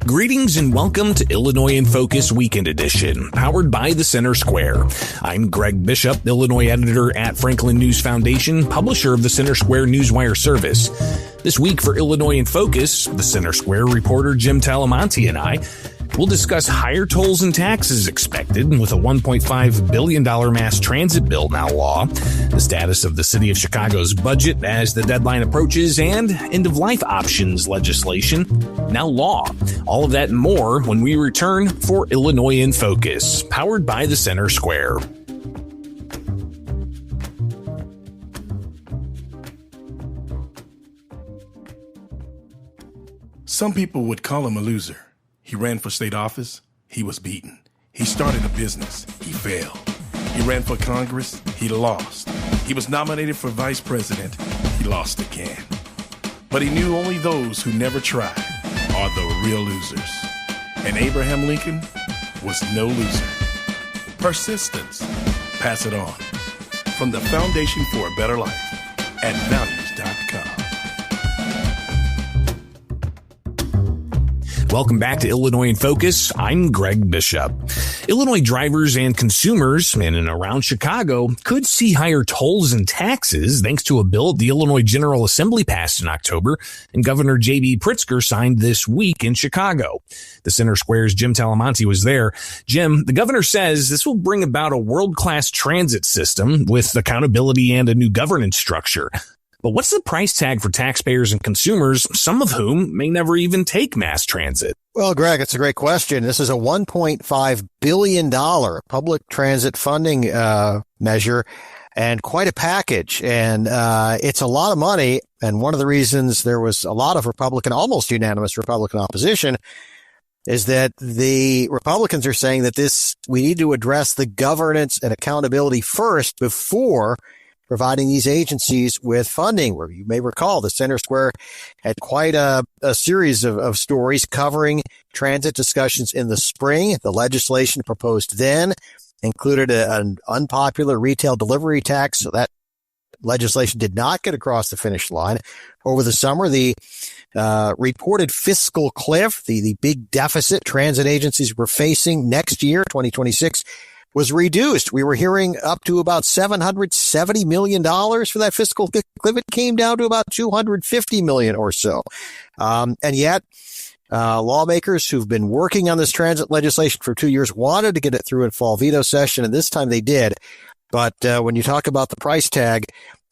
Greetings and welcome to Illinois in Focus Weekend Edition, powered by the Center Square. I'm Greg Bishop, Illinois editor at Franklin News Foundation, publisher of the Center Square Newswire service. This week for Illinois in Focus, the Center Square reporter Jim Talamonte and I will discuss higher tolls and taxes expected with a $1.5 billion mass transit bill now law, the status of the city of Chicago's budget as the deadline approaches, and end-of-life options legislation now law. All of that and more when we return for Illinois in Focus, powered by the Center Square. Some people would call him a loser. He ran for state office. He was beaten. He started a business. He failed. He ran for Congress. He lost. He was nominated for vice president. He lost again. But he knew only those who never tried are the real losers. And Abraham Lincoln was no loser. Persistence. Pass it on. From the Foundation for a Better Life at values.com. Welcome back to Illinois in Focus. I'm Greg Bishop. Illinois drivers and consumers in and around Chicago could see higher tolls and taxes thanks to a bill the Illinois General Assembly passed in October and Governor J.B. Pritzker signed this week in Chicago. The Center Square's Jim Talamonte was there. Jim, the governor says this will bring about a world-class transit system with accountability and a new governance structure. But what's the price tag for taxpayers and consumers, some of whom may never even take mass transit? Well, Greg, it's a great question. This is a $1.5 billion public transit funding measure and quite a package. And it's a lot of money. And one of the reasons there was a lot of almost unanimous Republican opposition is that the Republicans are saying that we need to address the governance and accountability first before providing these agencies with funding. Where you may recall, the Center Square had quite a series of stories covering transit discussions in the spring. The legislation proposed then included an unpopular retail delivery tax, so that legislation did not get across the finish line. Over the summer, the reported fiscal cliff, the big deficit transit agencies were facing next year, 2026, was reduced. We were hearing up to about $770 million for that fiscal cliff. It came down to about $250 million or so. And yet, lawmakers who've been working on this transit legislation for 2 years wanted to get it through in fall veto session, and this time they did. But when you talk about the price tag,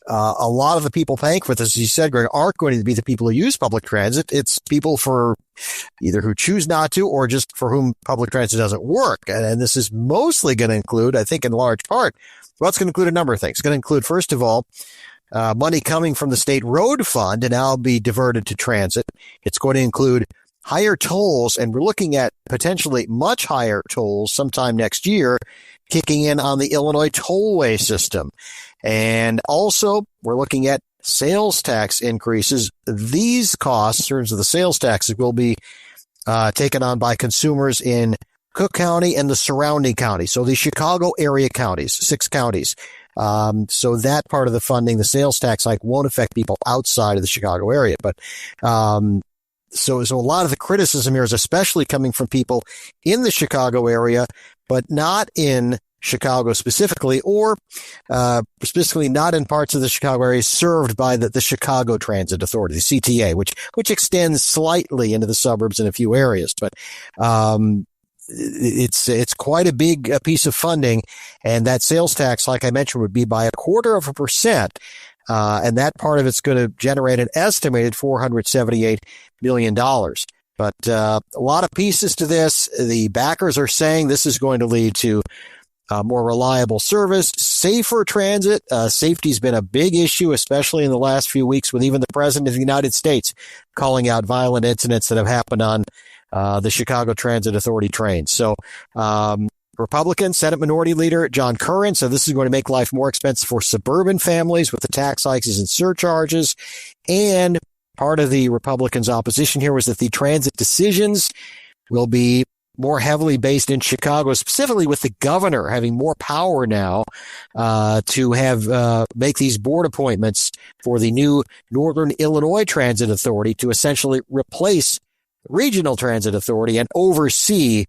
a lot of the people paying for this, as you said, Greg, aren't going to be the people who use public transit. It's people for either who choose not to or just for whom public transit doesn't work. And this is mostly going to include, I think in large part, well, it's going to include a number of things. It's going to include, first of all, money coming from the state road fund to now be diverted to transit. It's going to include higher tolls, and we're looking at potentially much higher tolls sometime next year, kicking in on the Illinois tollway system. And also, we're looking at sales tax increases. These costs, in terms of the sales taxes, will be taken on by consumers in Cook County and the surrounding counties. So the Chicago area counties, 6 counties. So that part of the funding, the sales tax hike, won't affect people outside of the Chicago area. But so a lot of the criticism here is especially coming from people in the Chicago area, but not in Chicago specifically, or specifically not in parts of the Chicago area served by the Chicago Transit Authority, the CTA, which extends slightly into the suburbs in a few areas. But it's quite a big piece of funding, and that sales tax, like I mentioned, would be by 0.25%. And that part of it's going to generate an estimated $478 million. But a lot of pieces to this. The backers are saying this is going to lead to more reliable service, safer transit. Safety's been a big issue, especially in the last few weeks, with even the President of the United States calling out violent incidents that have happened on the Chicago Transit Authority trains. So Republican Senate Minority Leader John Curran said this is going to make life more expensive for suburban families with the tax hikes and surcharges. And part of the Republicans' opposition here was that the transit decisions will be more heavily based in Chicago, specifically with the governor having more power now to have make these board appointments for the new Northern Illinois Transit Authority to essentially replace regional transit authority and oversee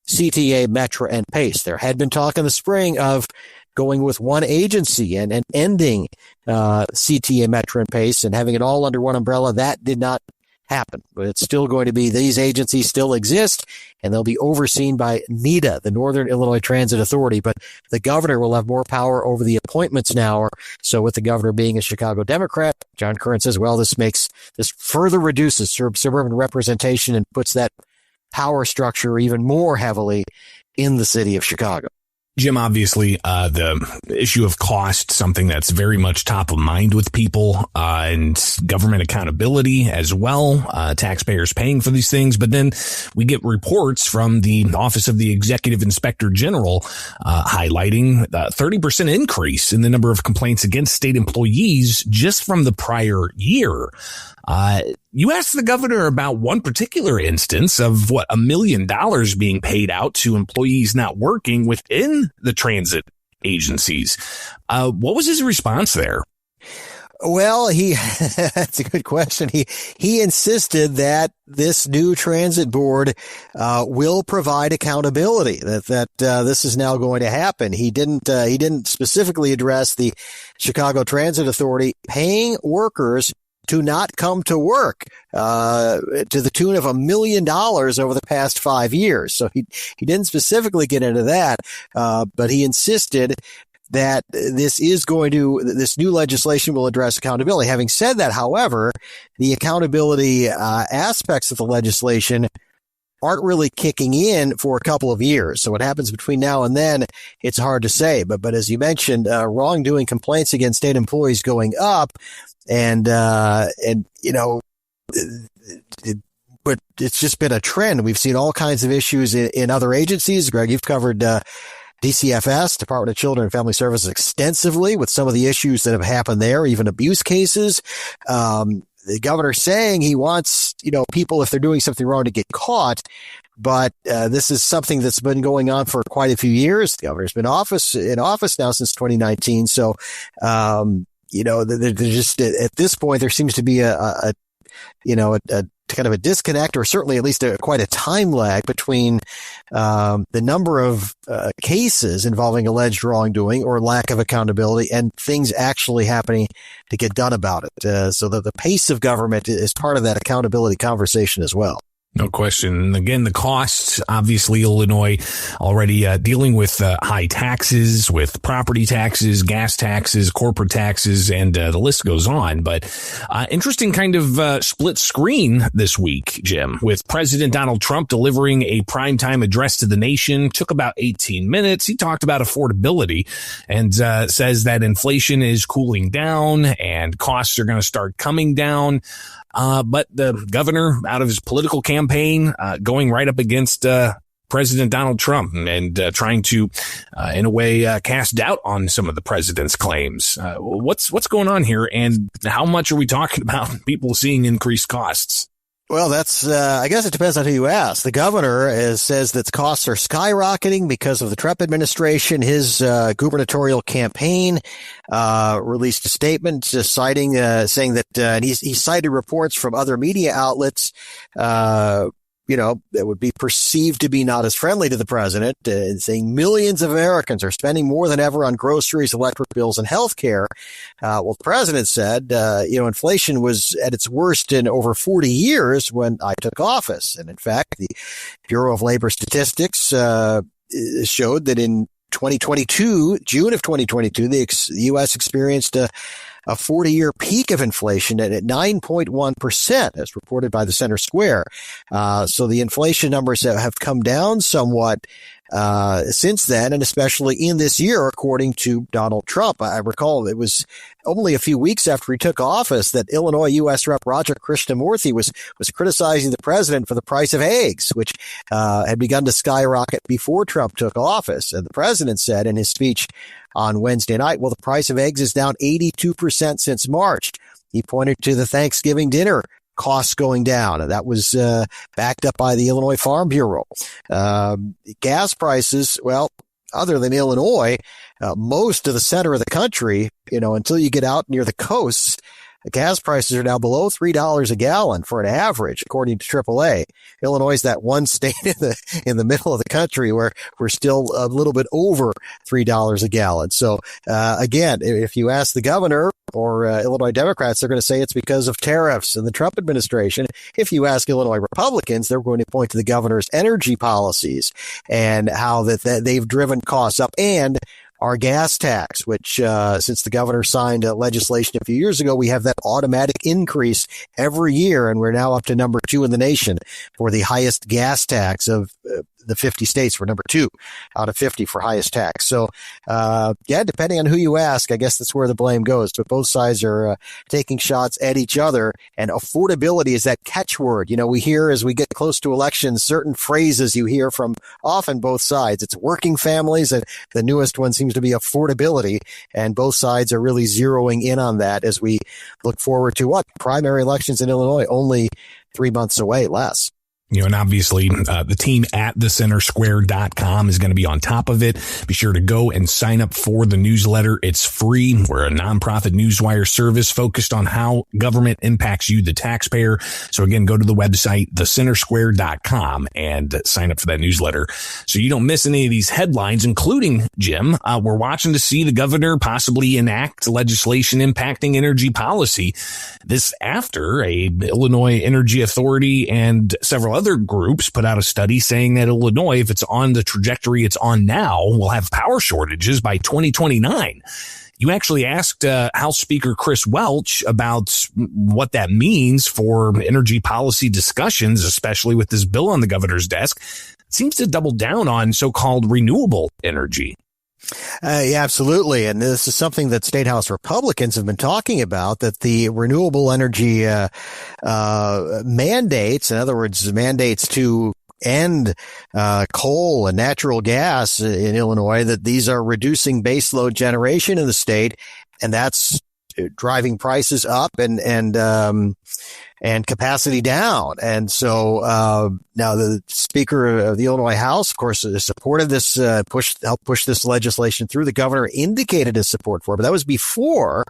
CTA, Metra, and Pace. There had been talk in the spring of going with one agency and ending CTA, Metra, and Pace and having it all under one umbrella. That did not happen, but it's still going to be, these agencies still exist, and they'll be overseen by NITA, the Northern Illinois Transit Authority, but the governor will have more power over the appointments now. So with the governor being a Chicago Democrat, John Curran says, well, this further reduces suburban representation and puts that power structure even more heavily in the city of Chicago. Jim, obviously, the issue of cost, something that's very much top of mind with people, and government accountability as well, taxpayers paying for these things. But then we get reports from the Office of the Executive Inspector General, highlighting a 30% increase in the number of complaints against state employees just from the prior year. You asked the governor about one particular instance of $1 million being paid out to employees not working within the transit agencies. What was his response there? Well, that's a good question. He insisted that this new transit board, will provide accountability, that this is now going to happen. He didn't specifically address the Chicago Transit Authority paying workers to not come to work, to the tune of $1 million over the past 5 years. So he didn't specifically get into that, but he insisted that this new legislation will address accountability. Having said that, however, the accountability aspects of the legislation aren't really kicking in for a couple of years. So what happens between now and then, it's hard to say. But as you mentioned, wrongdoing complaints against state employees going up, and you know, but it's just been a trend. We've seen all kinds of issues in other agencies. Greg, you've covered DCFS, Department of Children and Family Services, extensively with some of the issues that have happened there, even abuse cases. The governor saying he wants, people, if they're doing something wrong, to get caught. But this is something that's been going on for quite a few years. The governor's been in office now since 2019. So, they're just, at this point, there seems to be a kind of a disconnect, or certainly at least quite a time lag between the number of cases involving alleged wrongdoing or lack of accountability and things actually happening to get done about it. So the pace of government is part of that accountability conversation as well. No question. Again, the costs, obviously, Illinois already dealing with high taxes, with property taxes, gas taxes, corporate taxes, and the list goes on. But interesting kind of split screen this week, Jim, with President Donald Trump delivering a primetime address to the nation. Took about 18 minutes. He talked about affordability and says that inflation is cooling down and costs are going to start coming down. But the governor, out of his political campaign, going right up against President Donald Trump and trying to, in a way, cast doubt on some of the president's claims. What's going on here, and how much are we talking about people seeing increased costs? Well, that's, I guess it depends on who you ask. The governor says that costs are skyrocketing because of the Trump administration. His gubernatorial campaign released a statement just saying that, and he cited reports from other media outlets, that would be perceived to be not as friendly to the president, saying millions of Americans are spending more than ever on groceries, electric bills, and health care. Well, the president said, inflation was at its worst in over 40 years when I took office. And in fact, the Bureau of Labor Statistics showed that in 2022, June of 2022, the U.S. experienced a 40-year peak of inflation at 9.1%, as reported by the Center Square. So the inflation numbers have come down somewhat since then, and especially in this year, according to Donald Trump. I recall it was only a few weeks after he took office that Illinois U.S. Rep. Roger Krishnamurthy was criticizing the president for the price of eggs, which had begun to skyrocket before Trump took office. And the president said in his speech on Wednesday night, well, the price of eggs is down 82% since March. He pointed to the Thanksgiving dinner costs going down, and that was backed up by the Illinois Farm Bureau. Gas prices, well, other than Illinois, most of the center of the country, until you get out near the coasts, gas prices are now below $3 a gallon for an average, according to AAA. Illinois is that one state in the middle of the country where we're still a little bit over $3 a gallon. So, again, if you ask the governor or Illinois Democrats, they're going to say it's because of tariffs and the Trump administration. If you ask Illinois Republicans, they're going to point to the governor's energy policies and how that they've driven costs up, and our gas tax, which since the governor signed legislation a few years ago, we have that automatic increase every year, and we're now up to number 2 in the nation for the highest gas tax of the 50 states. We're number 2 out of 50 for highest tax. So, depending on who you ask, I guess that's where the blame goes. But both sides are taking shots at each other, and affordability is that catchword. You know, we hear as we get close to elections, certain phrases you hear from often both sides. It's working families, and the newest one seems to be affordability, and both sides are really zeroing in on that as we look forward to primary elections in Illinois, only 3 months away, less. You know, and obviously the team at thecentersquare.com is going to be on top of it. Be sure to go and sign up for the newsletter. It's free. We're a nonprofit newswire service focused on how government impacts you, the taxpayer. So again, go to the website, thecentersquare.com, and sign up for that newsletter so you don't miss any of these headlines, including, Jim, we're watching to see the governor possibly enact legislation impacting energy policy. This after a Illinois Energy Authority and several other groups put out a study saying that Illinois, if it's on the trajectory it's on now, will have power shortages by 2029. You actually asked House Speaker Chris Welch about what that means for energy policy discussions, especially with this bill on the governor's desk. It seems to double down on so-called renewable energy. Yeah, absolutely. And this is something that State House Republicans have been talking about, that the renewable energy mandates, in other words, mandates to end coal and natural gas in Illinois, that these are reducing baseload generation in the state, and that's driving prices up and capacity down. And so now the Speaker of the Illinois House, of course, supported this, helped push this legislation through. The governor indicated his support for it, but that was before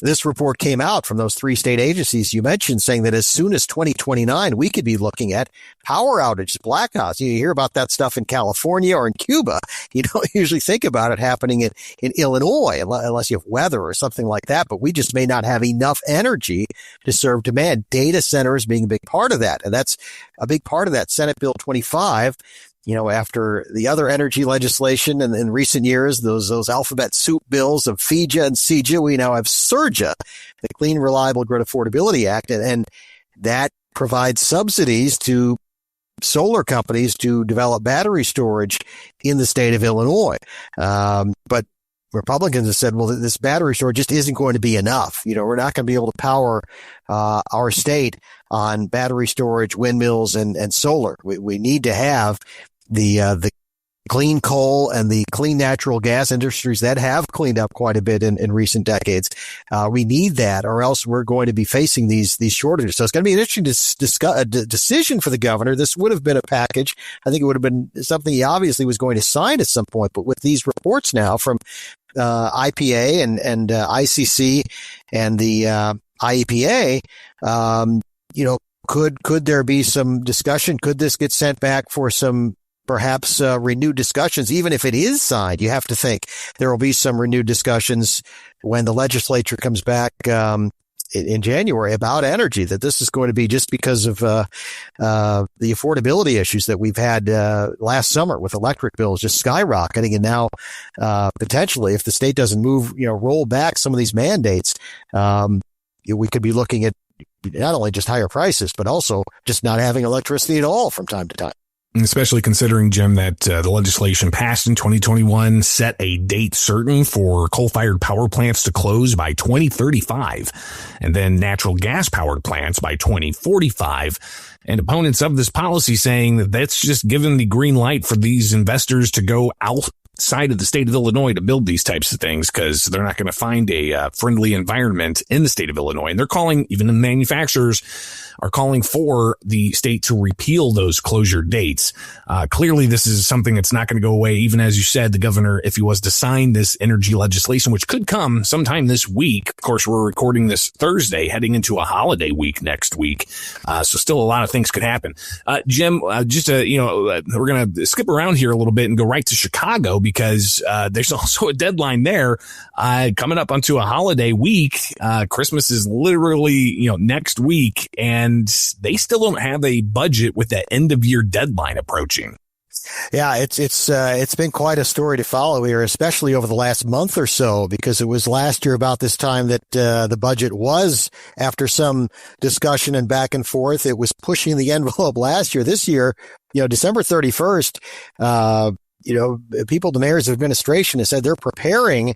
this report came out from those 3 state agencies you mentioned, saying that as soon as 2029, we could be looking at power outages, blackouts. You hear about that stuff in California or in Cuba. You don't usually think about it happening in Illinois unless you have weather or something like that. But we just may not have enough energy to serve demand. Data centers being a big part of that. And that's a big part of that Senate Bill 25. You know, after the other energy legislation in recent years, those alphabet soup bills of FEJA and CEJA, we now have SURJA, the Clean, Reliable Grid Affordability Act, and that provides subsidies to solar companies to develop battery storage in the state of Illinois. But Republicans have said, well, this battery storage just isn't going to be enough. You know, we're not going to be able to power our state on battery storage, windmills, and solar. We need to have the clean coal and the clean natural gas industries that have cleaned up quite a bit in recent decades. We need that, or else we're going to be facing these shortages. So it's going to be an interesting decision for the governor. This would have been a package. I think it would have been something he obviously was going to sign at some point. But with these reports now from IPA and ICC and the IEPA, you know, could there be some discussion? Could this get sent back for some perhaps renewed discussions? Even if it is signed, you have to think there will be some renewed discussions when the legislature comes back in January about energy, that this is going to be just because of the affordability issues that we've had last summer with electric bills just skyrocketing. And now potentially, if the state doesn't roll back some of these mandates, we could be looking at not only just higher prices, but also just not having electricity at all from time to time. Especially considering, Jim, that the legislation passed in 2021 set a date certain for coal-fired power plants to close by 2035, and then natural gas-powered plants by 2045. And opponents of this policy saying that that's just given the green light for these investors to go out side of the state of Illinois to build these types of things because they're not going to find a friendly environment in the state of Illinois. And they're calling, even the manufacturers are calling for the state to repeal those closure dates. Clearly, this is something that's not going to go away. Even as you said, the governor, if he was to sign this energy legislation, which could come sometime this week. Of course, we're recording this Thursday, heading into a holiday week next week. So still a lot of things could happen. Jim, we're going to skip around here a little bit and go right to Chicago because there's also a deadline there coming up onto a holiday week. Christmas is literally, next week, and they still don't have a budget with that end of year deadline approaching. Yeah, it's been quite a story to follow here, especially over the last month or so, because it was last year about this time that the budget was, after some discussion and back and forth, it was pushing the envelope last year. This year, December 31st, the mayor's administration has said they're preparing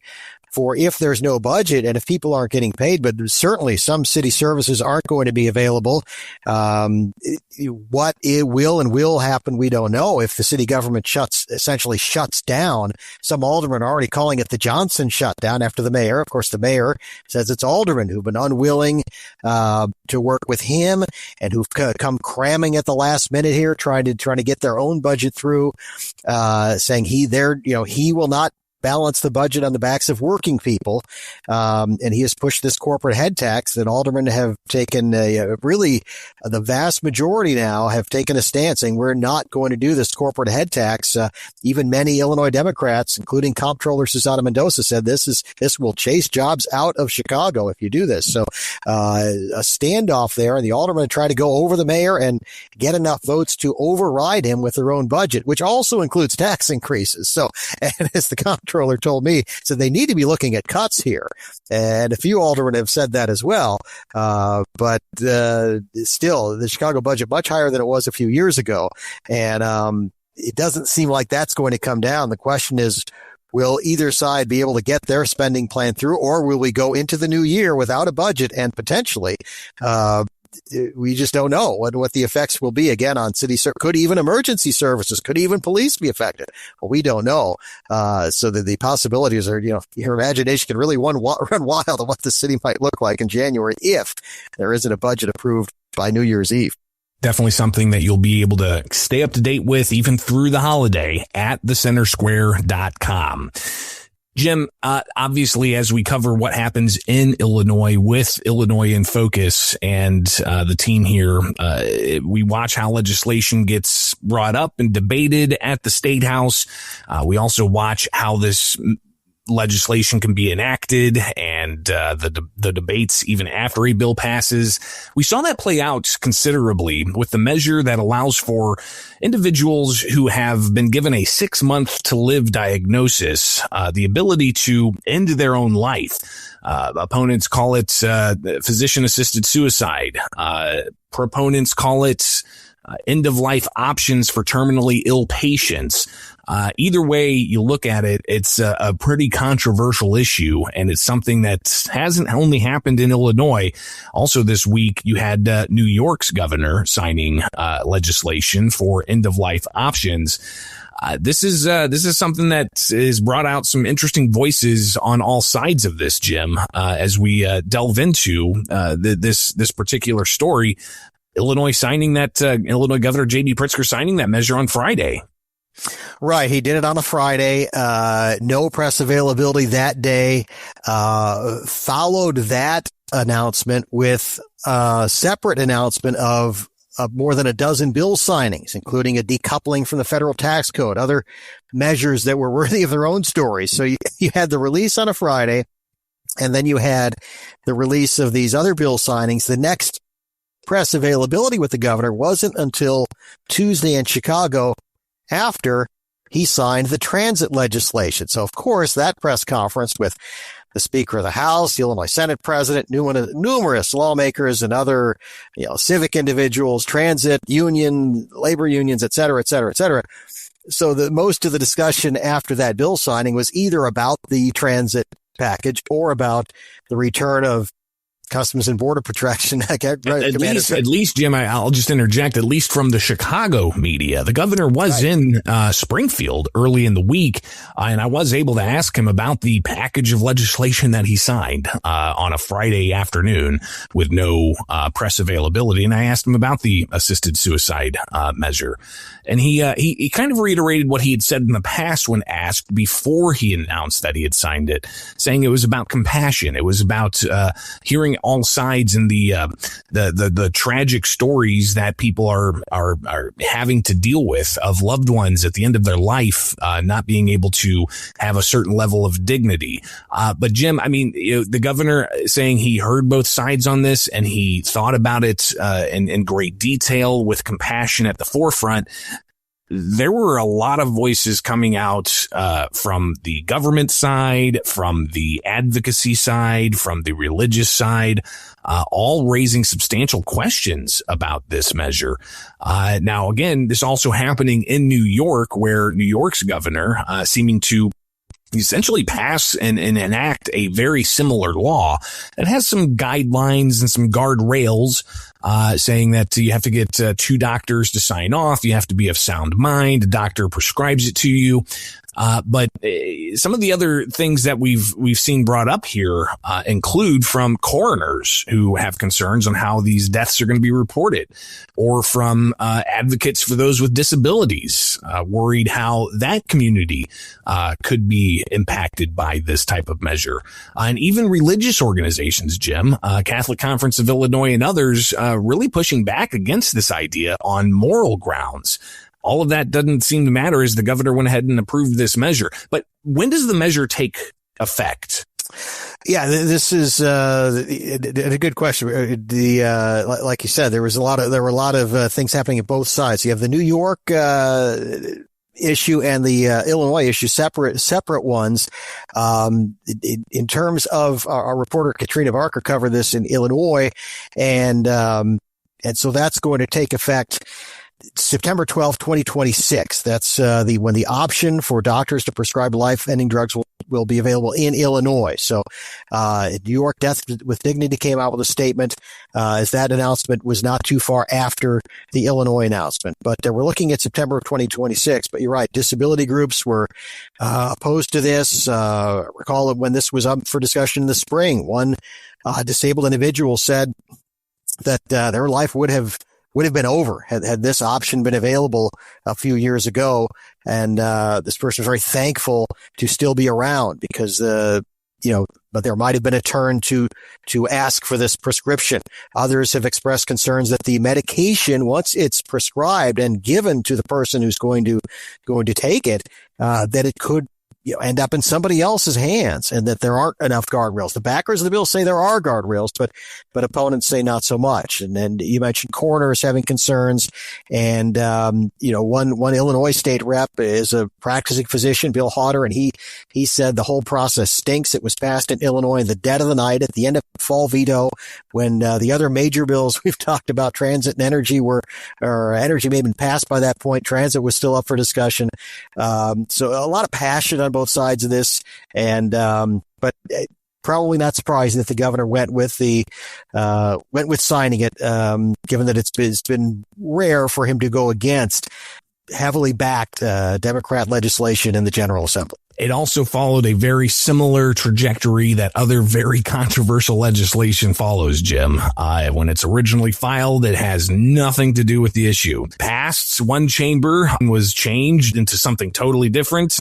for if there's no budget and if people aren't getting paid, but certainly some city services aren't going to be available. What it will happen, we don't know. If the city government essentially shuts down, some aldermen are already calling it the Johnson shutdown after the mayor. Of course, the mayor says it's aldermen who've been unwilling to work with him and who've come cramming at the last minute here, trying to get their own budget through, saying he will not balance the budget on the backs of working people. And he has pushed this corporate head tax that aldermen have taken the vast majority now have taken a stance saying we're not going to do this corporate head tax. Even many Illinois Democrats, including Comptroller Susana Mendoza, said this will chase jobs out of Chicago if you do this. So a standoff there, and the aldermen try to go over the mayor and get enough votes to override him with their own budget, which also includes tax increases. So, and as the comptroller told me, so they need to be looking at cuts here. And a few aldermen have said that as well. But still, the Chicago budget much higher than it was a few years ago. And it doesn't seem like that's going to come down. The question is, will either side be able to get their spending plan through, or will we go into the new year without a budget and potentially we just don't know what the effects will be again on could even emergency services, could even police be affected? Well, we don't know. So the possibilities are, your imagination can really run wild on what the city might look like in January if there isn't a budget approved by New Year's Eve. Definitely something that you'll be able to stay up to date with even through the holiday at thecentersquare.com. Jim, obviously, as we cover what happens in Illinois with Illinois in Focus and the team here, we watch how legislation gets brought up and debated at the State House. We also watch how this legislation can be enacted and the debates even after a bill passes. We saw that play out considerably with the measure that allows for individuals who have been given a 6-month to live diagnosis, the ability to end their own life. Opponents call it physician-assisted suicide. Proponents call it end-of-life options for terminally ill patients. Either way you look at it, it's a pretty controversial issue, and it's something that hasn't only happened in Illinois. Also this week, you had New York's governor signing legislation for end-of-life options. This is something that has brought out some interesting voices on all sides of this, Jim, as we delve into this particular story. Illinois Governor J.B. Pritzker signing that measure on Friday. Right. He did it on a Friday. No press availability that day. Followed that announcement with a separate announcement of more than a dozen bill signings, including a decoupling from the federal tax code, other measures that were worthy of their own stories. So you had the release on a Friday, and then you had the release of these other bill signings. The next press availability with the governor wasn't until Tuesday in Chicago, after he signed the transit legislation. So, of course, that press conference with the Speaker of the House, the Illinois Senate President, numerous lawmakers and other, civic individuals, transit union, labor unions, et cetera, et cetera, et cetera. So most of the discussion after that bill signing was either about the transit package or about the return of Customs and Border Protection. At least, Jim, I'll just interject, at least from the Chicago media. The governor was in Springfield early in the week, and I was able to ask him about the package of legislation that he signed on a Friday afternoon with no press availability. And I asked him about the assisted suicide measure. And he kind of reiterated what he had said in the past when asked before he announced that he had signed it, saying it was about compassion. It was about hearing all sides and the tragic stories that people are having to deal with of loved ones at the end of their life, not being able to have a certain level of dignity. But Jim, I mean, the governor saying he heard both sides on this and he thought about it in great detail with compassion at the forefront. There were a lot of voices coming out from the government side, from the advocacy side, from the religious side, all raising substantial questions about this measure. Now, again, this also happening in New York, where New York's governor seeming to essentially pass and enact a very similar law that has some guidelines and some guardrails, saying that you have to get 2 doctors to sign off. You have to be of sound mind. A doctor prescribes it to you. But some of the other things that we've seen brought up here include from coroners who have concerns on how these deaths are going to be reported, or from advocates for those with disabilities, worried how that community could be impacted by this type of measure. And even religious organizations, Jim, Catholic Conference of Illinois and others, really pushing back against this idea on moral grounds. All of that doesn't seem to matter as the governor went ahead and approved this measure. But when does the measure take effect? Yeah, this is a good question. Like you said, there were a lot of things happening at both sides. You have the New York issue and the Illinois issue, separate ones. In terms of our reporter Katrina Barker covered this in Illinois, and so that's going to take effect September 12th, 2026. That's when the option for doctors to prescribe life-ending drugs will be available in Illinois. So New York Death with Dignity came out with a statement as that announcement was not too far after the Illinois announcement. But we're looking at September of 2026. But you're right, disability groups were opposed to this. Recall when this was up for discussion in the spring, one disabled individual said that their life would have been over had this option been available a few years ago. And this person was very thankful to still be around because, but there might have been a turn to ask for this prescription. Others have expressed concerns that the medication, once it's prescribed and given to the person who's going to take it, that it could end up in somebody else's hands, and that there aren't enough guardrails. The backers of the bill say there are guardrails, but opponents say not so much. And then you mentioned coroners having concerns, and one Illinois state rep is a practicing physician, Bill Hodder, and he said the whole process stinks. It was passed in Illinois in the dead of the night at the end of fall veto, when the other major bills we've talked about, transit and energy, energy may have been passed by that point. Transit was still up for discussion. So a lot of passion on both sides of this, and but probably not surprising that the governor went with signing it, given that it's been rare for him to go against heavily backed Democrat legislation in the General Assembly. It also followed a very similar trajectory that other very controversial legislation follows, Jim. When it's originally filed, it has nothing to do with the issue. Passed one chamber, was changed into something totally different.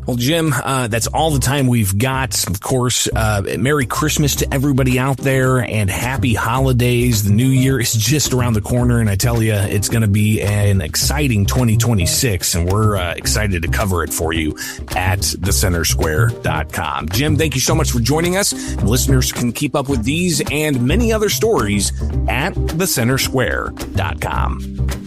Well, Jim, that's all the time we've got. Of course, Merry Christmas to everybody out there and happy holidays. The new year is just around the corner, and I tell you, it's going to be an exciting 2026, and we're excited to cover it for you at thecentersquare.com. Jim, thank you so much for joining us. Listeners can keep up with these and many other stories at thecentersquare.com.